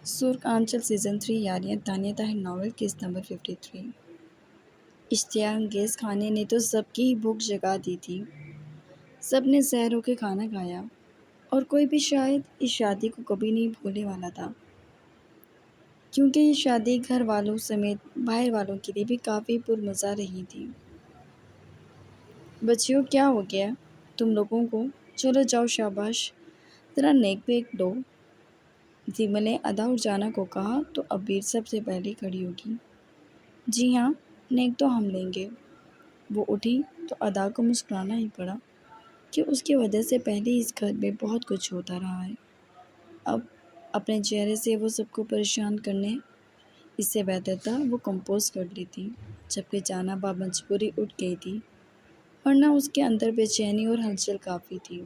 سرخ آنچل season 3 یاریاں Tania Tahir novel قسط number 53۔ اشتہا انگیز کھانے نے تو سب کی ہی بھوک جگا دی تھی۔ سب نے سیر ہو کے کھانا کھایا اور کوئی بھی شاید اس شادی کو کبھی نہیں بھولنے والا تھا، کیونکہ یہ شادی گھر والوں سمیت باہر والوں کے لیے بھی کافی پرمزہ رہی تھی۔ بچیوں، کیا ہو گیا تم لوگوں کو؟ چلو جاؤ، شاباش، ذرا نیک بیک دو۔ زیمل نے ادا اور جانا کو کہا تو عبیر سب سے پہلے کھڑی ہوگی۔ جی ہاں، نیک تو ہم لیں گے۔ وہ اٹھی تو ادا کو مسکرانا ہی پڑا کہ اس کی وجہ سے پہلے اس گھر میں بہت کچھ ہوتا رہا ہے۔ اب اپنے چہرے سے وہ سب کو پریشان کرنے اس سے بہتر تھا وہ کمپوز کر لیتی، جبکہ جانا بامجبوری اٹھ گئی تھی، ورنہ اس کے اندر بے چینی اور ہلچل کافی تھی۔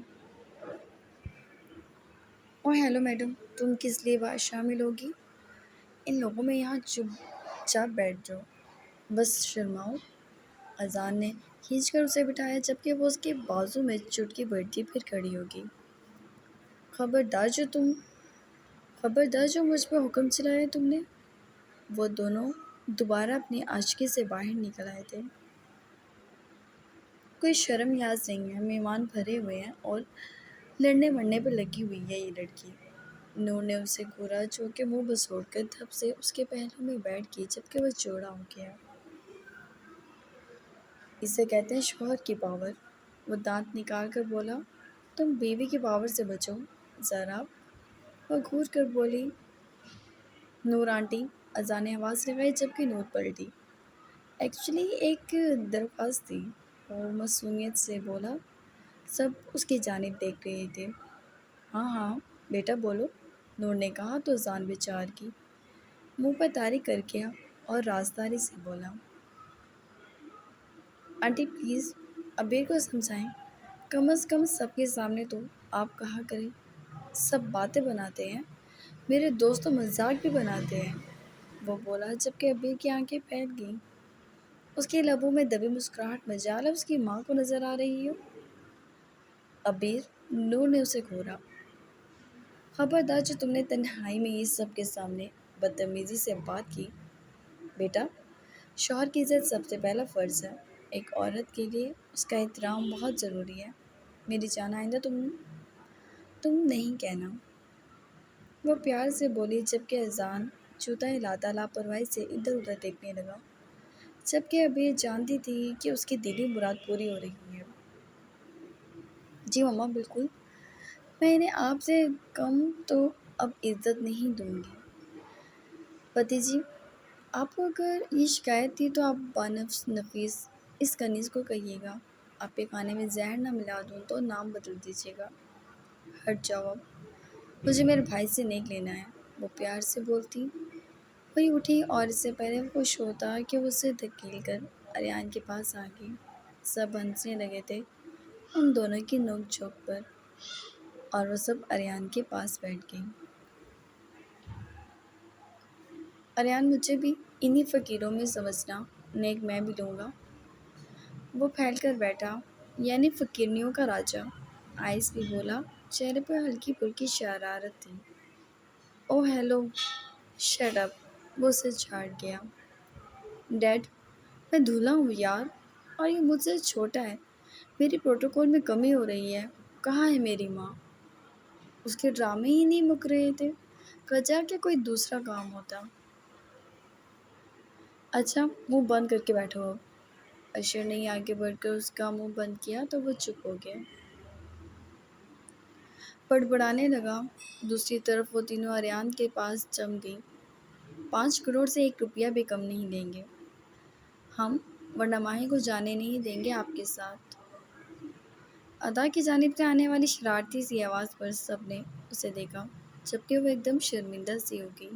او ہیلو میڈم، تم کس لیے شامل ہوگی؟ ان لوگوں میں یہاں چپ چاپ بیٹھ جاؤ، بس شرماؤ۔ اذان نے کھینچ کر اسے بٹھایا، جبکہ وہ اس کے بازو میں چٹکی بڑھتی پھر کھڑی ہوگی۔ خبردار جو مجھ پہ حکم چلایا تم نے۔ وہ دونوں دوبارہ اپنی آشکی سے باہر نکل آئے تھے۔ کوئی شرم یاز نہیں ہے، مہمان بھرے ہوئے ہیں اور لڑنے مرنے پہ لگی ہوئی ہے یہ لڑکی۔ نور نے اسے گھورا، جو کہ منہ بسوڑ کر دھپ سے اس کے پہلو میں بیٹھ گئی، جبکہ وہ چوڑا ہو گیا۔ اسے کہتے ہیں شوہر کی پاور۔ وہ دانت نکال کر بولا، تم بیوی کی پاور سے بچو ذرا۔ وہ گھور کر بولی، نور آنٹی۔ اذان نے آواز لگائی، جبکہ نور پلٹی۔ ایکچولی ایک درخواست تھی، وہ معصومیت سے بولا۔ سب اس کی جانب دیکھ رہے تھے۔ ہاں ہاں بیٹا بولو، نور نے کہا تو اذان بچار کی منہ پر تاری کر کیا اور رازداری سے بولا، آنٹی پلیز عبیر کو سمجھائیں، کم از کم سب کے سامنے تو آپ کہا کریں۔ سب باتیں بناتے ہیں، میرے دوست تو مذاق بھی بناتے ہیں، وہ بولا، جبکہ عبیر کی آنکھیں پھیل گئیں۔ اس کے لبوں میں دبی مسکراہٹ مجالا اس کی ماں کو نظر آ رہی ہو۔ عبیر، نور نے اسے گھورا، خبردار جو تم نے تنہائی میں یہ سب کے سامنے بدتمیزی سے بات کی۔ بیٹا، شوہر کی عزت سب سے پہلا فرض ہے، ایک عورت کے لیے اس کا احترام بہت ضروری ہے۔ میری جان، آئندہ تم نہیں کہنا، وہ پیار سے بولی، جبکہ اذان جوتا ہلاتا لاپرواہی سے ادھر ادھر دیکھنے لگا، جبکہ ابھی جانتی تھی کہ اس کی دلی مراد پوری ہو رہی ہے۔ جی مما بالکل، میں انہیں آپ سے کم تو اب عزت نہیں دوں گی۔ پتی جی، آپ کو اگر یہ شکایت تھی تو آپ بانفس نفیس اس کنیز کو کہیے گا، آپ کے کھانے میں زہر نہ ملا دوں تو نام بدل دیجیے گا۔ ہٹ جاؤ اب، مجھے میرے بھائی سے نیک لینا ہے، وہ پیار سے بولتی۔ وہی اٹھی اور اس سے پہلے وہ خوش ہوتا کہ وہ اسے دھکیل کر اریان کے پاس آ گئی۔ سب ہنسنے لگے تھے ان دونوں کی نوک جھوک پر، اور وہ سب اریان کے پاس بیٹھ گئی۔ اریان، مجھے بھی انہی فقیروں میں سمجھنا، نیک میں بھی لوں گا۔ وہ پھیل کر بیٹھا، یعنی فقیرنیوں کا راجا۔ آئس بھی بولا، چہرے پر ہلکی پھلکی شرارت تھی۔ او ہیلو، شٹ اپ، وہ اسے جھاڑ گیا۔ ڈیڈ، میں دھولا ہوں یار، اور یہ مجھ سے چھوٹا ہے، میری پروٹوکول میں کمی ہو رہی ہے۔ کہاں ہے میری ماں؟ اس کے ڈرامے ہی نہیں مک رہے تھے، کجا کہ کوئی دوسرا کام ہوتا۔ اچھا، منہ بند کر کے بیٹھو اب۔ اشر نے آگے بڑھ کر اس کا منہ بند کیا تو وہ چپ ہو گیا۔ بڑبڑانے لگا۔ دوسری طرف وہ تینوں اریان کے پاس جم گئیں۔ 5 کروڑ سے 1 روپیہ بھی کم نہیں دیں گے ہم، ورنہ ماہی کو جانے نہیں دیں گے آپ کے ساتھ۔ ادا کی جانب سے آنے والی شرارتی سی آواز پر سب نے اسے دیکھا، جبکہ وہ ایک دم شرمندہ سی ہو گئی۔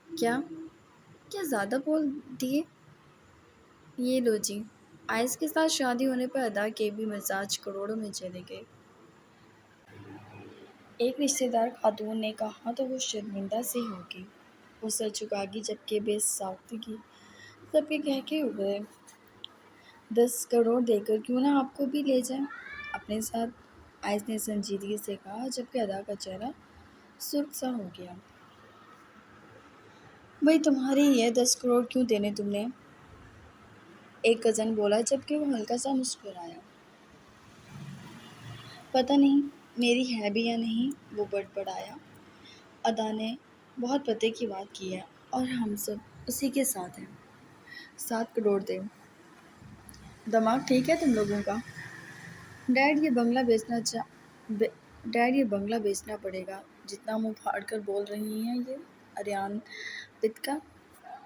کیا زیادہ بول دیے؟ یہ لو جی۔ آئس کے ساتھ شادی ہونے پر ادا کے بھی مزاج کروڑوں میں چلے گئے۔ ایک رشتہ دار خاتون نے کہا تو وہ شرمندہ سی ہو گئی۔ وہ سر جھکا گئی، جبکہ بے ساختگی سب کے کہکے اگلے۔ 10 کروڑ دے کر کیوں نہ آپ کو بھی لے جائیں اپنے ساتھ، آئس نے سنجیدگی سے کہا، جبکہ ادا کا چہرہ سرخ سا ہو گیا۔ بھائی تمہاری یہ 10 کروڑ کیوں دینے تم نے؟ ایک کزن بولا جبکہ وہ ہلکا سا مسکرایا۔ پتہ نہیں میری ہے بھی یا نہیں، وہ بڑبڑایا۔ ادا نے بہت پتے کی بات کی ہے اور ہم سب اسی کے ساتھ ہیں۔ 7 کروڑ دے۔ دماغ ٹھیک ہے تم لوگوں کا؟ ڈیڈ یہ بنگلہ بیچنا پڑے گا۔ جتنا منہ پھاڑ کر بول رہی ہیں یہ آریان پتکا۔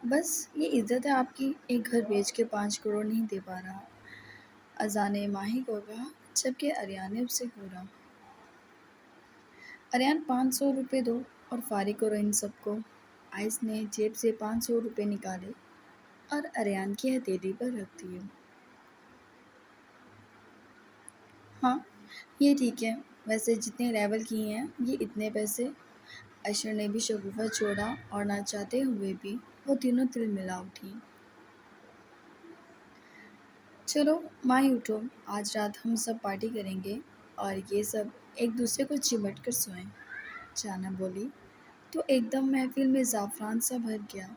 بس یہ عزت ہے آپ کی، ایک گھر بیچ کے 5 کروڑ نہیں دے پا رہا۔ ازا نے ماہی کو کہا جبکہ آریان نے اسے گھورا۔ آریان 500 روپے دو اور فارغ کرو ان سب کو۔ آئس نے جیب سے 500 روپے نکالے اور آریان کی ہتھیلی پر رکھ دیے۔ ہاں یہ ٹھیک ہے، ویسے جتنے لیول کی ہیں یہ اتنے پیسے۔ عشر نے بھی شگوفہ چھوڑا اور نہ چاہتے ہوئے بھی وہ تینوں تل ملا اٹھی۔ چلو ماہی اٹھو، آج رات ہم سب پارٹی کریں گے اور یہ سب ایک دوسرے کو چمٹ کر سوئیں۔ جانا بولی تو ایک دم محفل میں زعفران سا بھر گیا۔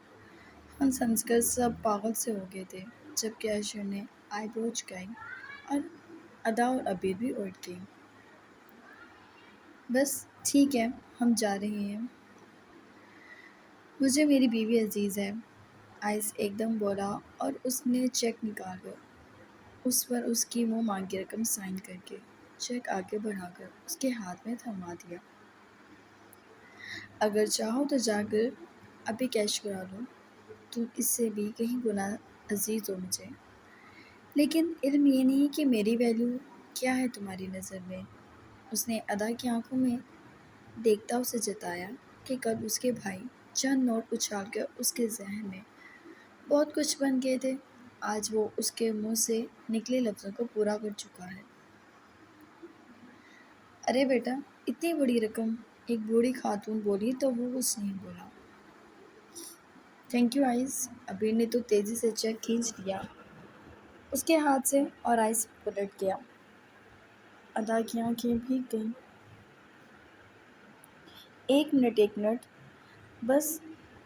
ہنس ہنس کر سب پاگل سے ہو گئے تھے، جبکہ عشر نے آئی برو جھکائی اور ادا اور عبیر بھی اٹھ گئی۔ بس ٹھیک ہے ہم جا رہے ہیں، مجھے میری بیوی عزیز ہے، آئس ایک دم بولا اور اس نے چیک نکال کر اس پر اس کی منہ مانگی رقم سائن کر کے چیک آگے بڑھا کر اس کے ہاتھ میں تھما دیا۔ اگر چاہو تو جا کر ابھی کیش کرا لو، تم اس سے بھی کہیں گنا عزیز ہو مجھے، لیکن علم یہ نہیں کہ میری ویلیو کیا ہے تمہاری نظر میں۔ اس نے ادا کی آنکھوں میں دیکھتا اسے جتایا کہ کل اس کے بھائی چند نوٹ اچھال کر اس کے ذہن میں بہت کچھ بن گئے تھے، آج وہ اس کے منہ سے نکلے لفظوں کو پورا کر چکا ہے۔ ارے بیٹا اتنی بڑی رقم، ایک بوڑھی خاتون بولی تو وہ کچھ نہیں بولا۔ تھینک یو آئس، عبیر نے تو تیزی سے چیک کھینچ لیا اس کے ہاتھ سے اور آئس پلٹ گیا۔ ادا کی آنکھیں بھیگ گئیں۔ ایک منٹ، بس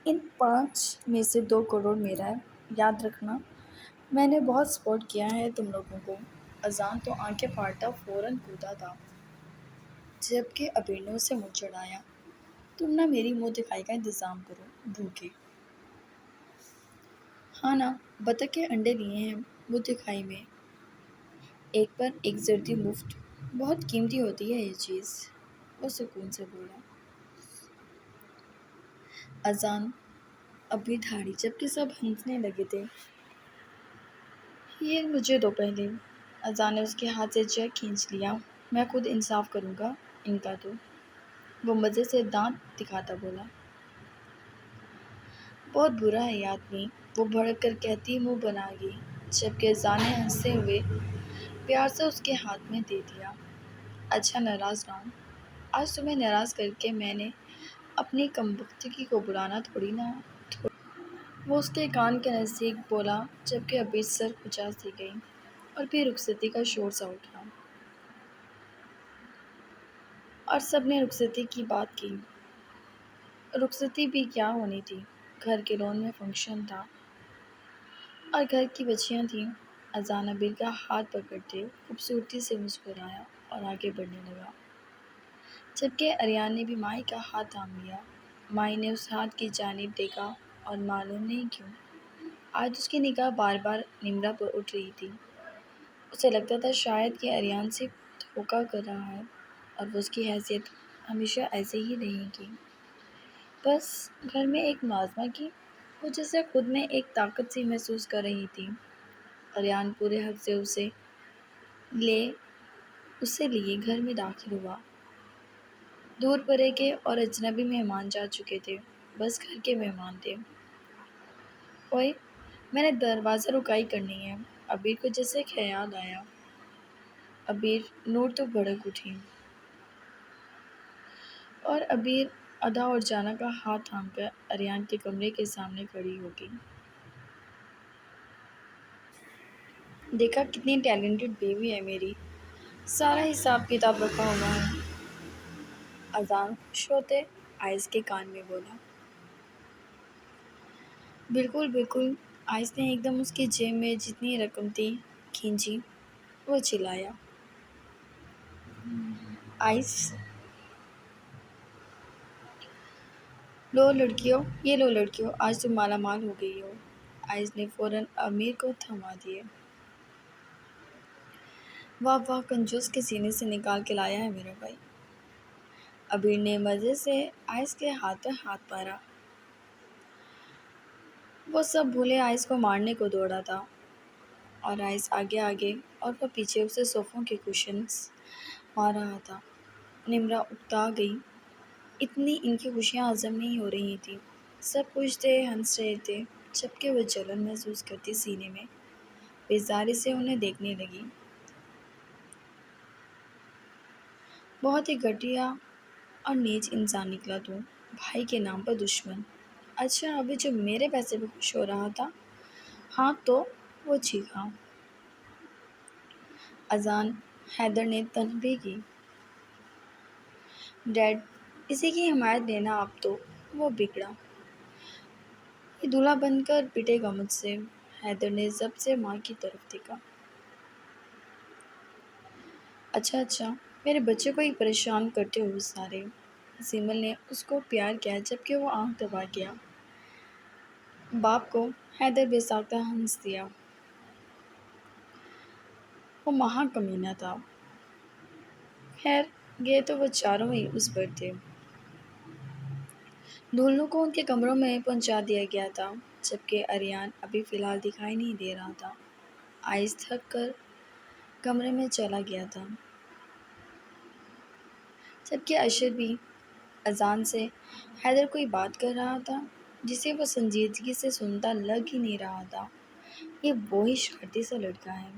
ان 5 میں سے 2 کروڑ میرا ہے، یاد رکھنا۔ میں نے بہت سپورٹ کیا ہے تم لوگوں کو۔ اذان تو آنکھیں پھاڑتا فوراً کودا تھا، جبکہ عبیر نے اسے منہ چڑھایا۔ تم نہ میری منہ دکھائی کا انتظام کرو، بھوکے۔ ہاں نا، بطخ کے انڈے لیے ہیں منہ دکھائی میں، ایک پر ایک زردی مفت، بہت قیمتی ہوتی ہے یہ چیز، وہ سکون سے بولا۔ اذان ابھی دھاڑی جبکہ سب ہنسنے لگے تھے۔ یہ مجھے دو پہلے۔ اذان نے اس کے ہاتھ سے چیک کھینچ لیا۔ میں خود انصاف کروں گا ان کا تو، وہ مزے سے دانت دکھاتا بولا۔ بہت برا ہے یہ آدمی، وہ بھڑک کر کہتی منہ بنا گئی، جبکہ اذان نے ہنستے ہوئے پیار سے اس کے ہاتھ میں دے دیا۔ اچھا ناراض نہ ہو، آج تمہیں ناراض کر کے میں نے اپنی کمبختگی کو بلانا تھوڑی نہ۔ وہ اس کے کان کے نزدیک بولا جبکہ عبیر سر کھچا سی گئی اور پھر رخصتی کا شور سا اٹھا اور سب نے رخصتی کی بات کی۔ رخصتی بھی کیا ہونی تھی، گھر کے لون میں فنکشن تھا اور گھر کی بچیاں تھیں۔ اذان عبیر کا ہاتھ پکڑتے خوبصورتی سے مسکرایا اور آگے بڑھنے لگا، جبکہ آریان نے بھی ماہی کا ہاتھ تھام لیا۔ ماہی نے اس ہاتھ کی جانب دیکھا اور معلوم نہیں کیوں آج اس کی نگاہ بار بار نمرہ پر اٹھ رہی تھی۔ اسے لگتا تھا شاید کہ آریان سے دھوکہ کر رہا ہے اور وہ اس کی حیثیت ہمیشہ ایسے ہی رہے گی، بس گھر میں ایک ملازمہ کی۔ وہ جیسے خود میں ایک طاقت سی محسوس کر رہی تھی۔ آریان پورے حق سے اسے لیے گھر میں داخل ہوا۔ دور پرے کے اور اجنبی مہمان جا چکے تھے، بس گھر کے مہمان تھے۔ اوئے میں نے دروازہ رکائی کرنی ہے، عبیر کو جیسے خیال آیا۔ عبیر نور تو بھڑک اٹھی اور عبیر ادا اور جانا کا ہاتھ تھام کر آریان کے کمرے کے سامنے کھڑی ہو گئی۔ دیکھا کتنی ٹیلنٹڈ بیوی ہے میری، سارا حساب کتاب رکھا ہوا ہے۔ اذان خوش ہوتے آئس کے کان میں بولا۔ بالکل بالکل، آئس نے ایک دم اس کی جیب میں جتنی رقم تھی کھینچی۔ وہ چلایا، آئس لو لڑکیوں، یہ لو لڑکیوں، آج تم مالا مال ہو گئی ہو۔ آئس نے فوراً امیر کو تھما دیے۔ واہ واہ، کنجوس کے سینے سے نکال کے لایا ہے میرا بھائی۔ ابیر نے مزے سے آئس کے ہاتھ پر ہاتھ مارا۔ وہ سب بھولے آئس کو مارنے کو دوڑا تھا، اور آئس آگے آگے اور وہ پیچھے اسے صوفوں کے کشنز مار رہا تھا۔ نمرا اکتا گئی، اتنی ان کی خوشیاں ہضم نہیں ہو رہی تھیں۔ سب خوش تھے، ہنس رہے تھے، جبکہ وہ جلن محسوس کرتی سینے میں بیزاری سے انہیں دیکھنے لگی۔ بہت ہی گھٹیا اور نیچ انسان نکلا تو، بھائی کے نام پر دشمن۔ اچھا، ابھی جو میرے پیسے پہ خوش ہو رہا تھا؟ ہاں تو، وہ چیخا۔ اذان حیدر نے تنبیہ کی۔ ڈیڈ، اسی کی حمایت لینا اب تو، وہ بگڑا۔ یہ دولہا بن کر پٹے گا مجھ سے۔ حیدر نے ضبط سے ماں کی طرف دیکھا۔ اچھا اچھا، میرے بچے کو ہی پریشان کرتے ہو سارے۔ سیمل نے اس کو پیار کیا جبکہ وہ آنکھ دبا گیا۔ باپ کو حیدر بے ساختہ ہنس دیا۔ وہ مہا کمینہ تھا۔ خیر، گئے تو وہ چاروں ہی اس پر تھے۔ دھولنوں کو ان کے کمروں میں پہنچا دیا گیا تھا، جبکہ اریان ابھی فی الحال دکھائی نہیں دے رہا تھا۔ آئس تھک کر کمرے میں چلا گیا تھا، جبکہ اشر بھی اذان سے حیدر کوئی بات کر رہا تھا جسے وہ سنجیدگی سے سنتا لگ ہی نہیں رہا تھا۔ یہ وہی شرارتی سا لڑکا ہے۔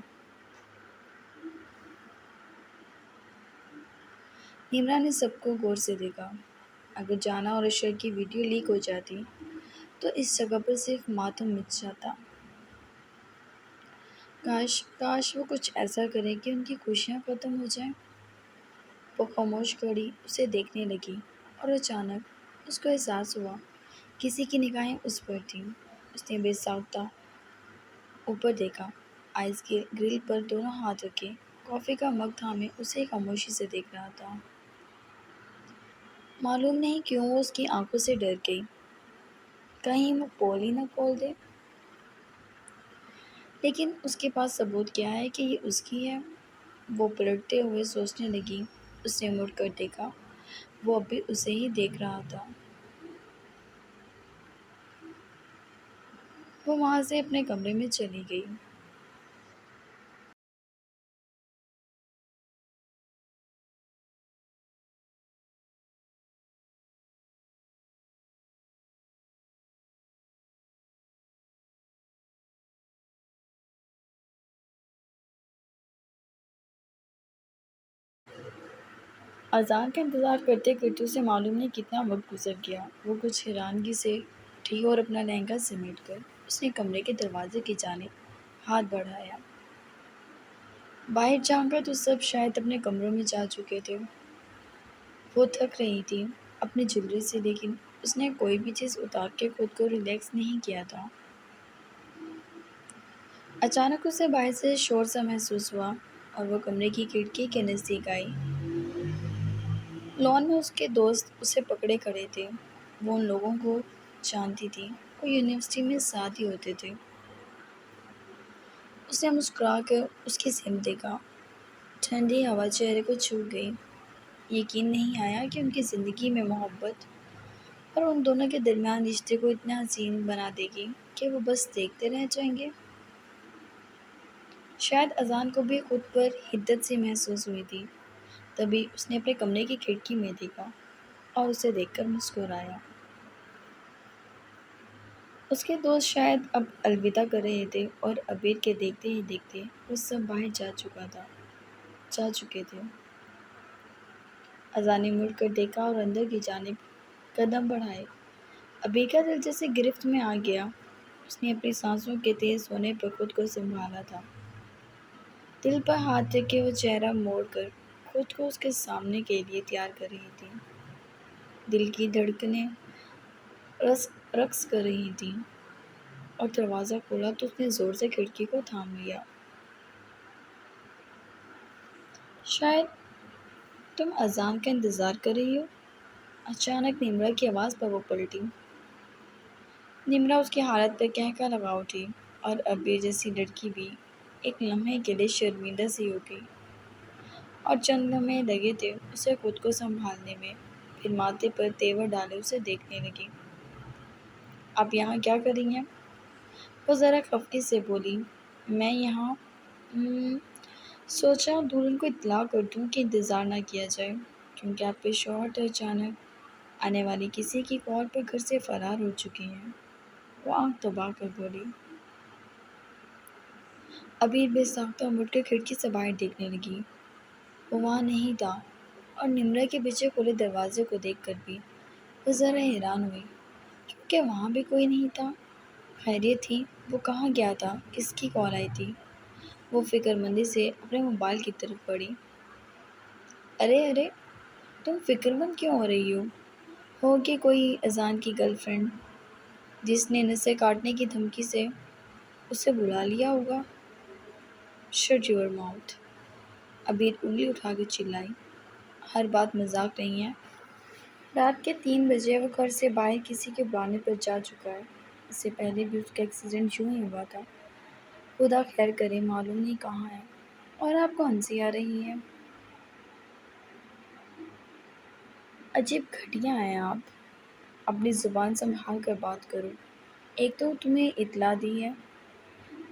نمرا نے سب کو غور سے دیکھا۔ اگر جانا اور اشر کی ویڈیو لیک ہو جاتی تو اس جگہ پر صرف ماتم مچ جاتا۔ کاش وہ کچھ ایسا کرے کہ ان کی خوشیاں ختم ہو جائیں۔ وہ خاموش کھڑی اسے دیکھنے لگی، اور اچانک اس کو احساس ہوا کسی کی نگاہیں اس پر تھیں۔ اس نے بے ساختہ اوپر دیکھا۔ آئس کے گرل پر دونوں ہاتھ رکھے کافی کا مگ تھامے اسے خاموشی سے دیکھ رہا تھا۔ معلوم نہیں کیوں وہ اس کی آنکھوں سے ڈر گئی، کہیں وہ پول ہی نہ کھول دے۔ لیکن اس کے پاس ثبوت کیا ہے کہ یہ اس کی ہے؟ وہ پلٹتے ہوئے سوچنے لگی۔ اس نے مڑ کر دیکھا، وہ اب بھی اسے ہی دیکھ رہا تھا۔ وہ وہاں سے اپنے کمرے میں چلی گئی۔ اذان کا انتظار کرتے کرتے اسے معلوم نہیں کتنا وقت گزر گیا۔ وہ کچھ حیرانگی سے اٹھی اور اپنا لہنگا سمیٹ کر اس نے کمرے کے دروازے کی جانب ہاتھ بڑھایا۔ باہر جھانکا تو سب شاید اپنے کمروں میں جا چکے تھے۔ وہ تھک رہی تھی اپنی جولری سے، لیکن اس نے کوئی بھی چیز اتار کے خود کو ریلیکس نہیں کیا تھا۔ اچانک اسے باہر سے شور سا محسوس ہوا اور وہ کمرے کی کھڑکی کے نزدیک آئی۔ لان میں اس کے دوست اسے پکڑے کھڑے تھے۔ وہ ان لوگوں کو جانتی تھی، وہ یونیورسٹی میں ساتھ ہی ہوتے تھے۔ اس نے مسکرا کر اس کی سمت دیکھا۔ ٹھنڈی ہوا چہرے کو چھو گئی۔ یقین نہیں آیا کہ ان کی زندگی میں محبت اور ان دونوں کے درمیان رشتے کو اتنا حسین بنا دے گی کہ وہ بس دیکھتے رہ جائیں گے۔ شاید اذان کو بھی خود پر حدت سی محسوس ہوئی تھی، تبھی اس نے اپنے کمرے کی کھڑکی میں دیکھا اور اسے دیکھ کر مسکرایا۔ اس کے دوست شاید اب الوداع کر رہے تھے اور ابیر کے دیکھتے ہی دیکھتے وہ سب باہر جا چکے تھے۔ اذان نے مڑ کر دیکھا اور اندر کی جانب قدم بڑھائے۔ ابیر کا دل جیسے گرفت میں آ گیا۔ اس نے اپنی سانسوں کے تیز ہونے پر خود کو سنبھالا تھا۔ دل پر ہاتھ رکھے وہ چہرہ موڑ کر خود کو اس کے سامنے کے لیے تیار کر رہی تھی۔ دل کی دھڑکنیں رقص رقص کر رہی تھیں اور دروازہ کھولا تو اس نے زور سے کھڑکی کو تھام لیا۔ شاید تم اذان کا انتظار کر رہی ہو؟ اچانک نمرا کی آواز پر وہ پلٹی۔ نمرا اس کی حالت پر کہہ لگا اٹھی اور ابیر جیسی لڑکی بھی ایک لمحے کے لیے شرمندہ سی ہو گئی اور چند لمحے لگے تھے اسے خود کو سنبھالنے میں، پھر ماتھے پر تیور ڈالے اسے دیکھنے لگی۔ آپ یہاں کیا کر رہی ہیں؟ وہ ذرا خفگی سے بولی۔ میں یہاں سوچا دلہن کو اطلاع کر دوں کہ انتظار نہ کیا جائے، کیونکہ آپ کے شوہر تو اچانک آنے والی کسی کی کال پر گھر سے فرار ہو چکے ہیں۔ وہ آنکھ دبا کر بولی۔ ابیر بے ساختہ مڑ کر کھڑکی سے باہر دیکھنے لگی۔ وہ وہاں نہیں تھا اور نمرا کے پیچھے کھلے دروازے کو دیکھ کر بھی وہ ذرا حیران ہوئی، کیونکہ وہاں بھی کوئی نہیں تھا۔ خیریت تھی؟ وہ کہاں گیا تھا؟ کس کی کال آئی تھی؟ وہ فکر مندی سے اپنے موبائل کی طرف بڑھی۔ ارے تم فکر مند کیوں ہو رہی ہو؟ ہوگی کوئی اذان کی گرل فرینڈ جس نے نسیں کاٹنے کی دھمکی سے اسے بلا لیا ہوگا۔ Shirt your mouth! ابیر انگلی اٹھا کے چلائی۔ ہر بات مذاق نہیں ہے۔ رات کے 3 بجے وہ گھر سے باہر کسی کے بلانے پر جا چکا ہے۔ اس سے پہلے بھی اس کا ایکسیڈنٹ یوں ہی ہوا تھا۔ خدا خیر کرے، معلوم نہیں کہاں ہے۔ اور آپ کو ہنسی آ رہی ہے؟ عجیب گھٹیا ہیں آپ۔ اپنی زبان سنبھال کر بات کرو۔ ایک تو تمہیں اطلاع دی ہے،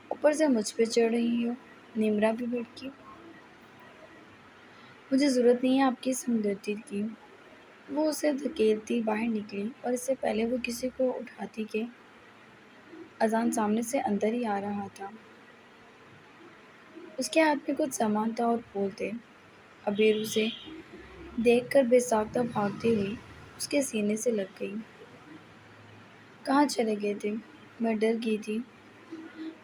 اوپر سے مجھ پہ چڑھ رہی ہو۔ نمرا بھی بھڑکی۔ مجھے ضرورت نہیں ہے آپ کی اس ہمدردی کی۔ وہ اسے دھکیلتی باہر نکلی اور اس سے پہلے وہ کسی کو اٹھاتی کہ اذان سامنے سے اندر ہی آ رہا تھا۔ اس کے ہاتھ میں کچھ سامان تھا اور پھول تھے۔ ابیر اسے دیکھ کر بے ساختہ بھاگتی ہوئی اس کے سینے سے لگ گئی۔ کہاں چلے گئے تھے؟ میں ڈر گئی تھی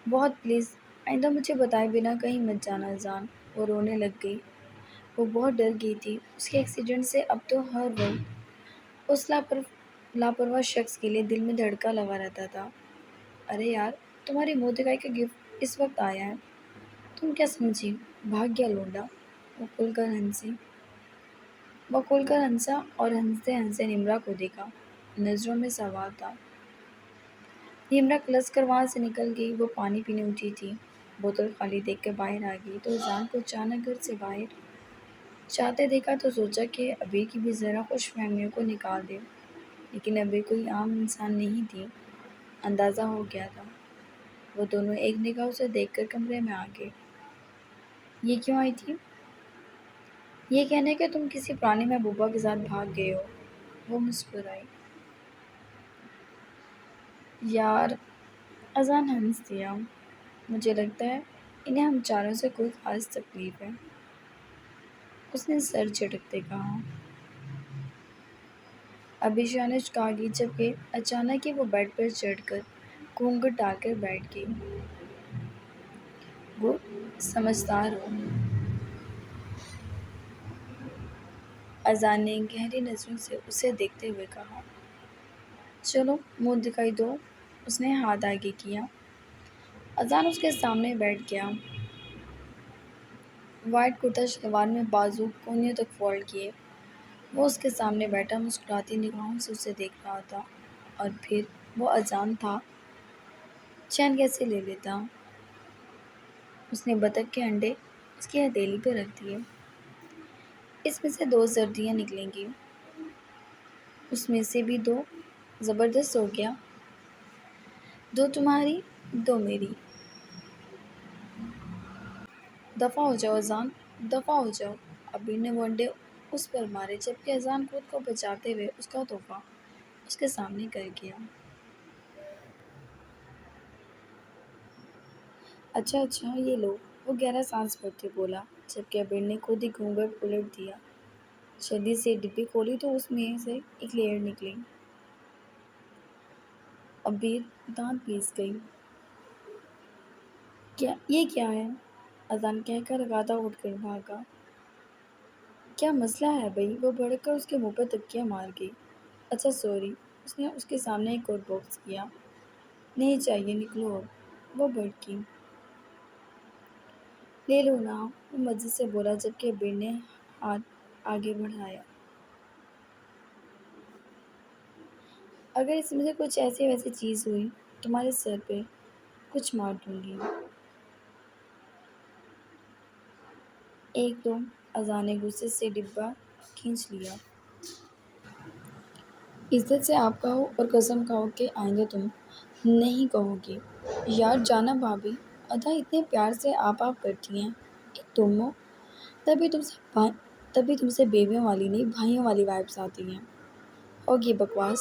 بہت، پلیز آئندہ مجھے بتائے بنا کہیں مت جانا اذان۔ وہ رونے لگ گئی۔ وہ بہت ڈر گئی تھی اس کے ایکسیڈنٹ سے۔ اب تو ہر وقت اس لاپرواہ شخص کے لیے دل میں دھڑکا لگا رہتا تھا۔ ارے یار، تمہاری منہ دکھائی کا گفٹ اس وقت آیا ہے، تم کیا سمجھی بھاگ گیا لونڈا؟ وہ کھل کر ہنسا اور ہنستے ہنستے نمرا کو دیکھا۔ نظروں میں سوال تھا۔ نمرا کلس کر وہاں سے نکل گئی۔ وہ پانی پینے اٹھی تھی، بوتل خالی دیکھ کر باہر آ گئی تو اذان کو اچانک گھر سے باہر جاتے دیکھا تو سوچا کہ ابیر کی بھی ذرا خوش فہمیوں کو نکال دے، لیکن ابیر کوئی عام انسان نہیں تھی، اندازہ ہو گیا تھا۔ وہ دونوں ایک نگاہ اسے دیکھ کر کمرے میں آ گئے۔ یہ کیوں آئی تھی؟ یہ کہنے کہ تم کسی پرانی محبوبہ کے ساتھ بھاگ گئے ہو۔ وہ مسکرائی۔ یار، اذان ہنس دیا۔ مجھے لگتا ہے انہیں ہم چاروں سے کوئی خاص تکلیف ہے، اس نے سر جھٹکتے کہا۔ ابھی شاہ جھکا گئی، جبکہ اچانک ہی وہ بیڈ پر چڑھ کر گھونگھٹ ڈال کر بیٹھ گئی۔ گڈ، سمجھدار ہو، اذان نے گہری نظروں سے اسے دیکھتے ہوئے کہا۔ چلو منہ دکھائی دو۔ اس نے ہاتھ آگے کیا۔ اذان اس کے سامنے بیٹھ گیا، وائٹ کرتا شلوار میں بازو کونیوں تک فولڈ کیے۔ وہ اس کے سامنے بیٹھا مسکراتی نگاہوں سے اسے دیکھ رہا تھا، اور پھر وہ اذان تھا، چین کیسے لے لیتا۔ اس نے بطخ کے انڈے اس کی ہتھیلی پہ رکھ دیے۔ اس میں سے 2 زردیاں نکلیں گی، اس میں سے بھی 2۔ زبردست ہو گیا، 2 تمہاری 2 میری۔ دفعہ ہو جاؤ اذان، دفعہ ہو جاؤ۔ ابیر نے وہ انڈے اس پر مارے، جبکہ اذان خود کو بچاتے ہوئے اس کا تحفہ اس کے سامنے کر گیا۔ اچھا یہ لو۔ وہ گہرا سانس بھرتے بولا، جبکہ ابیر نے خود ہی گھونگھٹ الٹ دیا۔ جلدی سے ڈبی کھولی تو اس میں سے ایک لیئر نکلی۔ ابیر دانت پیس گئی۔ یہ کیا ہے؟ اذان کہہ کر لگاتار اٹھ کر بھاگا۔ کیا مسئلہ ہے بھئی؟ وہ بھڑک کر اس کے منہ پر تکیہ مار گئی۔ اچھا سوری، اس نے اس کے سامنے ایک اور باکس کیا۔ نہیں چاہیے، نکلو اب، وہ بھڑکی۔ لے لو نا، وہ مزے سے بولا جبکہ ابیر نے ہاتھ آگے بڑھایا۔ اگر اس میں سے کچھ ایسی ویسی چیز ہوئی تمہارے سر پہ کچھ مار دوں گی۔ ایک دو اذان نے غصے سے ڈبہ کھینچ لیا۔ عزت سے آپ کہو اور قسم کھاؤ کہ آئندہ تم نہیں کہو گی۔ یار جانا بھابی، ادا اتنے پیار سے آپ کرتی ہیں کہ تم ہو، تبھی تم سے بیویوں والی نہیں بھائیوں والی وائبس آتی ہیں۔ ہوگی بکواس،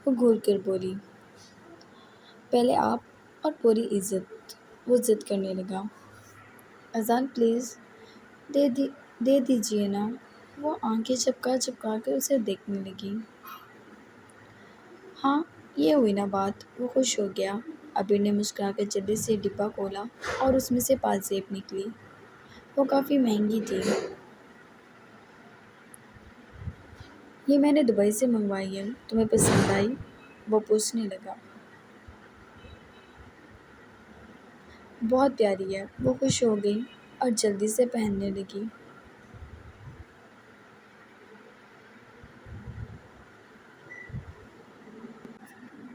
وہ گھور کر بولی۔ پہلے آپ اور پوری عزت، وہ ضد کرنے لگا۔ اذان پلیز دے دیجیے نا، وہ آنکھیں چپکا چپکا کر اسے دیکھنے لگی۔ ہاں یہ ہوئی نا بات، وہ خوش ہو گیا۔ ابیر نے مسکرا کر جلدی سے ڈبہ کھولا اور اس میں سے پاسیب نکلی۔ وہ کافی مہنگی تھی۔ یہ میں نے دبئی سے منگوائی ہے، تمہیں پسند آئی؟ وہ پوچھنے لگا۔ بہت پیاری ہے، وہ خوش ہو گئی اور جلدی سے پہننے لگی۔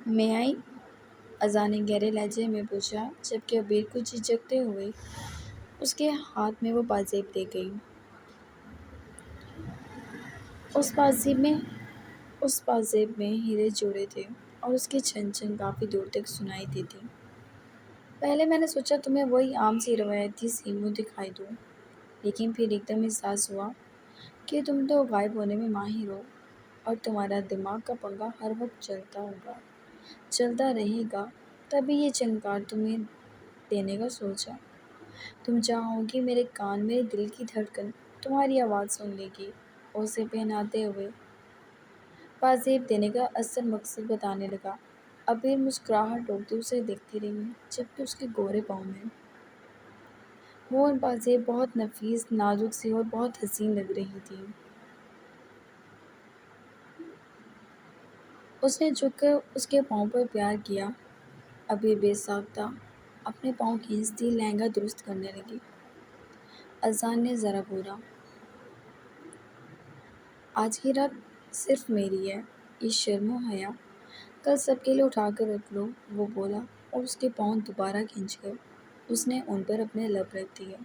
میں آئی؟ اذان نے گہرے لہجے میں پوچھا جبکہ ابیر کو جھجکتے ہوئے اس کے ہاتھ میں وہ پاسیب دے گئی۔ اس پاسیب میں ہیرے جوڑے تھے اور اس کی چھن چھن کافی دور تک سنائی دیتی۔ پہلے میں نے سوچا تمہیں وہی عام سی روایتی سی منہ دکھائی دوں، لیکن پھر ایک دم احساس ہوا کہ تم تو غائب ہونے میں ماہر ہو اور تمہارا دماغ کا پنکھا ہر وقت چلتا رہے گا، تبھی یہ چنگار تمہیں دینے کا سوچا۔ تم چاہو گی میرے کان، میرے دل کی دھڑکن تمہاری آواز سن لے گی۔ اسے پہناتے ہوئے پاسیب دینے کا اصل مقصد بتانے لگا۔ ابیر مسکراہٹ روکتے اسے دیکھتی رہی جبکہ اس کے گورے پاؤں میں وہ پاسیب بہت نفیس، نازک سی اور بہت حسین لگ رہی تھی۔ اس نے جھک کر اس کے پاؤں پر پیار کیا۔ ابیر بے ساختہ اپنے پاؤں کھینچتی لہنگا درست کرنے لگی۔ اذان نے ذرا گھورا۔ آج کی رات صرف میری ہے، یہ شرم و حیا کل سب کے لیے اٹھا کر رکھ لو، وہ بولا اور اس کے پاؤں دوبارہ کھینچ کر اس نے ان پر اپنے لب رکھ دیے۔